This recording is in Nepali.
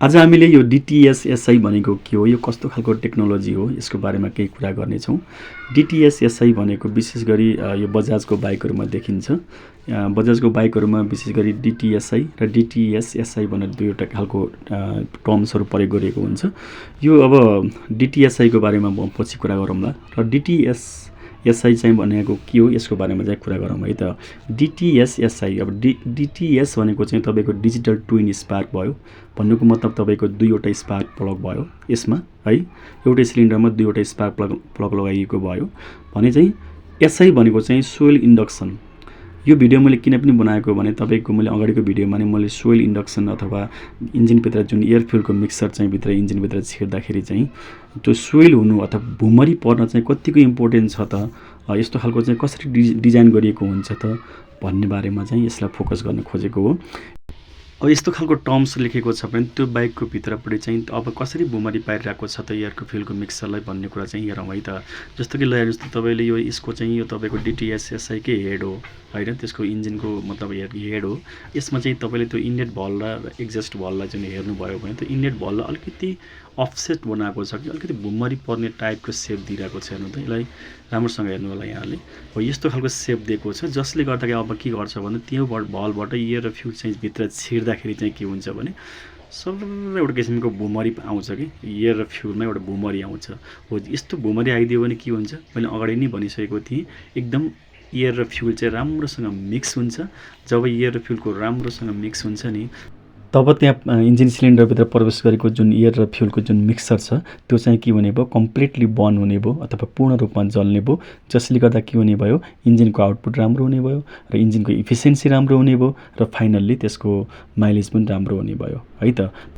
आज हामीले यो डिटिएसएसआई भनेको के हो, यो कस्तो खालको टेक्नोलोजी हो, यसको बारेमा केही कुरा गर्नेछौँ। डिटिएसएसआई भनेको विशेष गरी यो बजाजको बाइकहरूमा देखिन्छ। बजाजको बाइकहरूमा विशेष गरी डिटिएसआई र डिटिएसएसआई भनेर दुईवटा खालको टर्म्सहरू प्रयोग गरिएको हुन्छ। यो अब डिटिएसआईको बारेमा पछि कुरा गरौँला र डिटिएसएसआई चाहिँ भनेको के हो यसको बारेमा चाहिँ कुरा गरौँ है त। डिटिएसएसआई अब डिटिएस भनेको चाहिँ तपाईँको डिजिटल ट्विन स्पार्क भयो। भन्नुको मतलब तपाईँको दुईवटा स्पार्क प्लग भयो यसमा है, एउटै सिलिन्डरमा दुईवटा स्पार्क प्लग लगाइएको भयो भने चाहिँ एसआई भनेको चाहिँ सोइल इन्डक्सन। यो भिडियो मैले किन पनि बनाएको भने तपाईँको मैले अगाडिको भिडियोमा नै मैले सोइल इन्डक्सन अथवा इन्जिनभित्र जुन एयर फ्युलको मिक्सर चाहिँ भित्र इन्जिनभित्र छिर्दाखेरि चाहिँ त्यो सोइल हुनु अथवा भुमरी पर्न चाहिँ कतिको इम्पोर्टेन्ट छ त, यस्तो खालको चाहिँ कसरी डिजाइन गरिएको हुन्छ त भन्ने बारेमा चाहिँ यसलाई फोकस गर्न खोजेको हो। अब यस्तो खालको टर्म्स लेखेको छ भने त्यो बाइकको भित्रपट्टि चाहिँ अब कसरी भुमरी पारिरहेको छ त एयर फ्युलको मिक्सरलाई भन्ने कुरा चाहिँ हेरौँ है त। जस्तो कि ल जस्तो तपाईँले यो यसको चाहिँ यो तपाईँको डिटिएसएसआईकै हेड हो होइन, त्यसको इन्जिनको मतलब हेड हो। यसमा चाहिँ तपाईँले त्यो इनलेट भल र एक्जस्ट भललाई चाहिँ हेर्नुभयो भने त्यो इनलेट भललाई अलिकति अफसेट बनाएको छ कि अलिकति भुमरी पर्ने टाइपको सेप दिइरहेको छ। हेर्नु त, यसलाई राम्रोसँग हेर्नु होला यहाँले। हो यस्तो खालको सेप दिएको छ जसले गर्दाखेरि अब के गर्छ भने त्यो भलबाट एयर र फ्युल चाहिँ भित्र छिर्दाखेरि चाहिँ के हुन्छ भने सर एउटा किसिमको भुमरी आउँछ कि एयर र फ्युलमा एउटा भुमरी आउँछ। हो यस्तो भुमरी आइदियो भने के हुन्छ, मैले अगाडि नै भनिसकेको थिएँ, एकदम एयर र फ्युल चाहिँ राम्रोसँग मिक्स हुन्छ। जब एयर र फ्युलको राम्रोसँग मिक्स हुन्छ नि तब त्यहाँ इन्जिन सिलिन्डरभित्र प्रवेश गरेको जुन एयर र फ्युलको जुन मिक्सर छ त्यो चाहिँ के हुने भयो, कम्प्लिटली बर्न हुने भयो अथवा पूर्ण रूपमा जल्ने भयो। जसले गर्दा के हुने भयो, इन्जिनको आउटपुट राम्रो हुने भयो र इन्जिनको इफिसियन्सी राम्रो हुने भयो र फाइनल्ली त्यसको माइलेज पनि राम्रो हुने भयो है त।